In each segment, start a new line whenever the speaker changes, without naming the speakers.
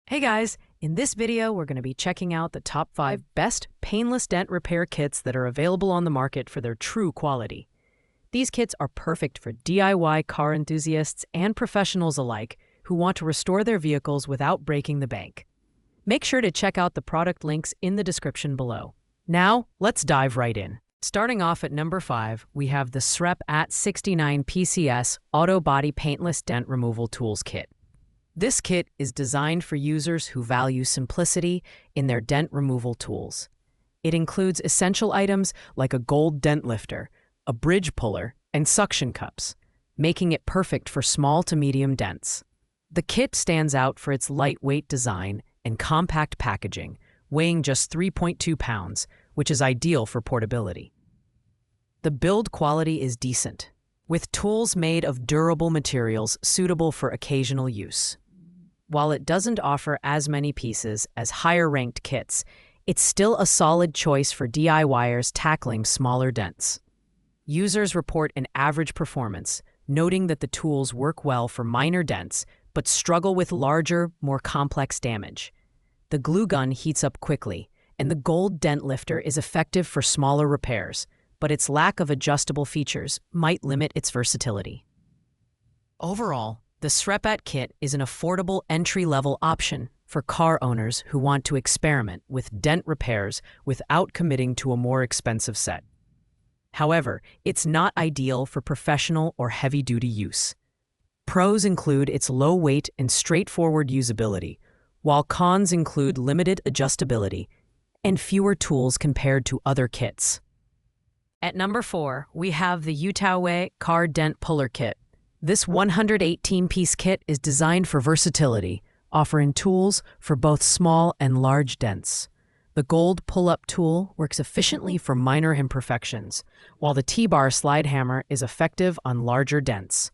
Hey guys, in this video we're going to be checking out the top 5 best painless dent repair kits that are available on the market for their true quality. These kits are perfect for DIY car enthusiasts and professionals alike who want to restore their vehicles without breaking the bank. Make sure to check out the product links in the description below. Now, let's dive right in. Starting off at number 5, we have the SREP at 69 PCS Auto Body Paintless Dent Removal Tools Kit. This kit is designed for users who value simplicity in their dent removal tools. It includes essential items like a gold dent lifter, a bridge puller, and suction cups, making it perfect for small to medium dents. The kit stands out for its lightweight design and compact packaging, weighing just 3.2 pounds, which is ideal for portability. The build quality is decent, with tools made of durable materials suitable for occasional use. While it doesn't offer as many pieces as higher-ranked kits, it's still a solid choice for DIYers tackling smaller dents. Users report an average performance, noting that the tools work well for minor dents but struggle with larger, more complex damage. The glue gun heats up quickly, and the gold dent lifter is effective for smaller repairs, but its lack of adjustable features might limit its versatility. Overall, the SREP kit is an affordable entry-level option for car owners who want to experiment with dent repairs without committing to a more expensive set. However, it's not ideal for professional or heavy-duty use. Pros include its low weight and straightforward usability, while cons include limited adjustability and fewer tools compared to other kits. At number 4, we have the Utawe Car Dent Puller Kit. This 118-piece kit is designed for versatility, offering tools for both small and large dents. The gold pull-up tool works efficiently for minor imperfections, while the T-bar slide hammer is effective on larger dents.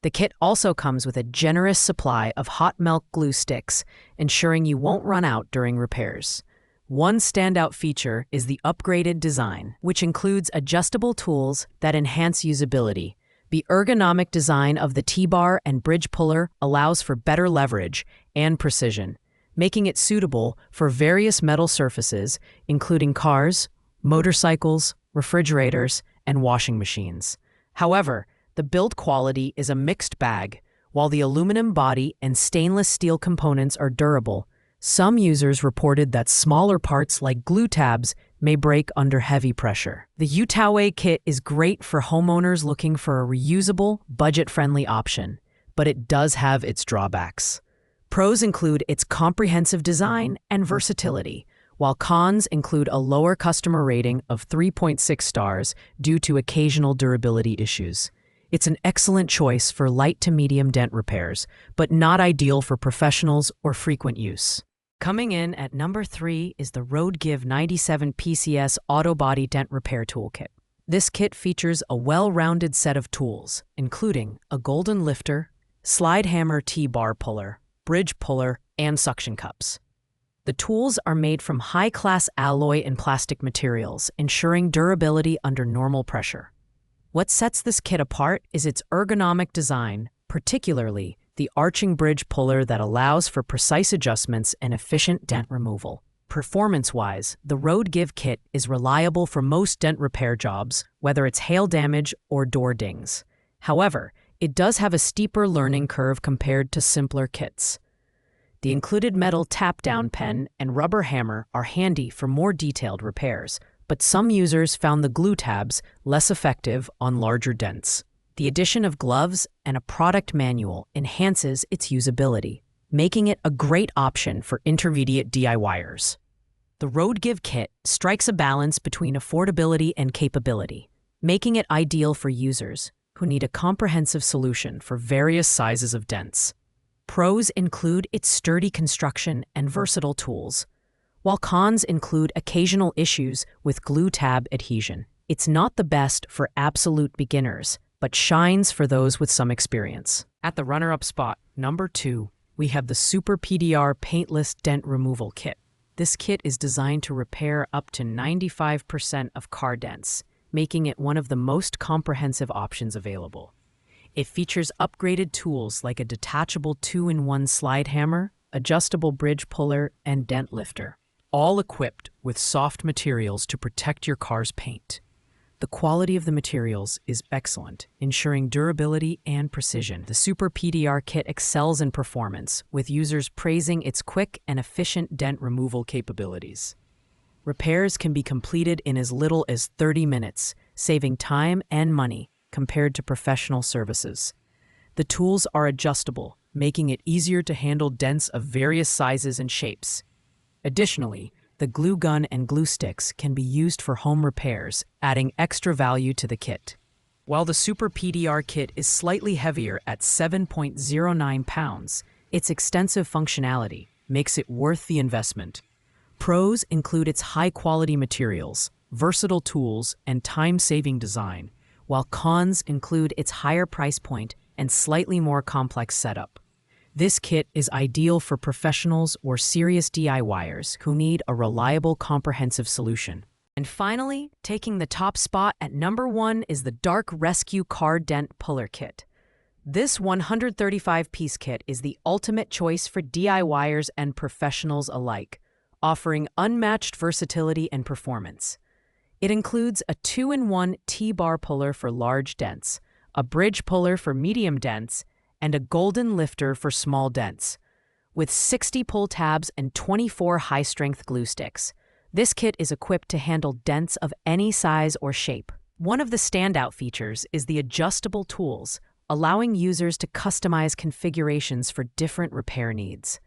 The kit also comes with a generous supply of hot melt glue sticks, ensuring you won't run out during repairs. One standout feature is the upgraded design, which includes adjustable tools that enhance usability. The ergonomic design of the T-bar and bridge puller allows for better leverage and precision, making it suitable for various metal surfaces, including cars, motorcycles, refrigerators, and washing machines. However, the build quality is a mixed bag. While the aluminum body and stainless steel components are durable, some users reported that smaller parts like glue tabs may break under heavy pressure. The Utawe kit is great for homeowners looking for a reusable, budget-friendly option, but it does have its drawbacks. Pros include its comprehensive design and versatility, while cons include a lower customer rating of 3.6 stars due to occasional durability issues. It's an excellent choice for light to medium dent repairs, but not ideal for professionals or frequent use. Coming in at number 3 is the RoadGive 97 PCS Auto Body Dent Repair Toolkit. This kit features a well-rounded set of tools, including a golden lifter, slide hammer T-bar puller, bridge puller, and suction cups. The tools are made from high-class alloy and plastic materials, ensuring durability under normal pressure. What sets this kit apart is its ergonomic design, particularly the arching bridge puller that allows for precise adjustments and efficient dent removal. Performance-wise, the RoadGive kit is reliable for most dent repair jobs, whether it's hail damage or door dings. However, it does have a steeper learning curve compared to simpler kits. The included metal tap-down pen and rubber hammer are handy for more detailed repairs, but some users found the glue tabs less effective on larger dents. The addition of gloves and a product manual enhances its usability, making it a great option for intermediate DIYers. The RoadGive kit strikes a balance between affordability and capability, making it ideal for users who need a comprehensive solution for various sizes of dents. Pros include its sturdy construction and versatile tools, while cons include occasional issues with glue tab adhesion. It's not the best for absolute beginners, but shines for those with some experience. At the runner-up spot, number 2, we have the Super PDR Paintless Dent Removal Kit. This kit is designed to repair up to 95% of car dents, making it one of the most comprehensive options available. It features upgraded tools like a detachable 2-in-1 slide hammer, adjustable bridge puller, and dent lifter, all equipped with soft materials to protect your car's paint. The quality of the materials is excellent, ensuring durability and precision. The Super PDR kit excels in performance, with users praising its quick and efficient dent removal capabilities. Repairs can be completed in as little as 30 minutes, saving time and money compared to professional services. The tools are adjustable, making it easier to handle dents of various sizes and shapes. Additionally, the glue gun and glue sticks can be used for home repairs, adding extra value to the kit. While the Super PDR kit is slightly heavier at 7.09 pounds, its extensive functionality makes it worth the investment. Pros include its high-quality materials, versatile tools, and time-saving design, while cons include its higher price point and slightly more complex setup. This kit is ideal for professionals or serious DIYers who need a reliable, comprehensive solution. And finally, taking the top spot at number 1 is the Dark Rescue Car Dent Puller Kit. This 135-piece kit is the ultimate choice for DIYers and professionals alike, offering unmatched versatility and performance. It includes a 2-in-1 T-bar puller for large dents, a bridge puller for medium dents, and a golden lifter for small dents. With 60 pull tabs and 24 high-strength glue sticks, this kit is equipped to handle dents of any size or shape. One of the standout features is the adjustable tools, allowing users to customize configurations for different repair needs.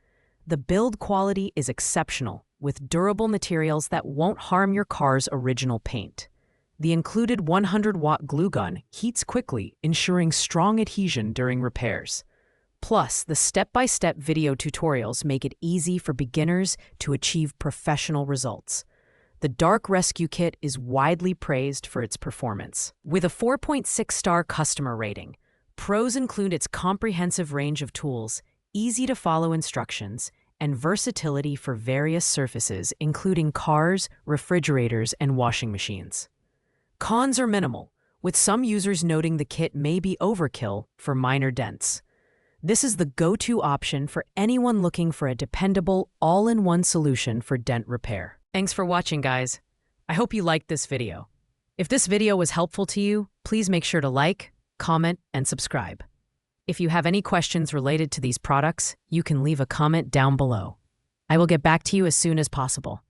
The build quality is exceptional, with durable materials that won't harm your car's original paint. The included 100-watt glue gun heats quickly, ensuring strong adhesion during repairs. Plus, the step-by-step video tutorials make it easy for beginners to achieve professional results. The Dark Rescue Kit is widely praised for its performance. With a 4.6-star customer rating, pros include its comprehensive range of tools, easy-to-follow instructions, and versatility for various surfaces, including cars, refrigerators, and washing machines. Cons are minimal, with some users noting the kit may be overkill for minor dents. This is the go-to option for anyone looking for a dependable, all-in-one solution for dent repair. Thanks for watching, guys. I hope you liked this video. If this video was helpful to you, please make sure to like, comment, and subscribe. If you have any questions related to these products, you can leave a comment down below. I will get back to you as soon as possible.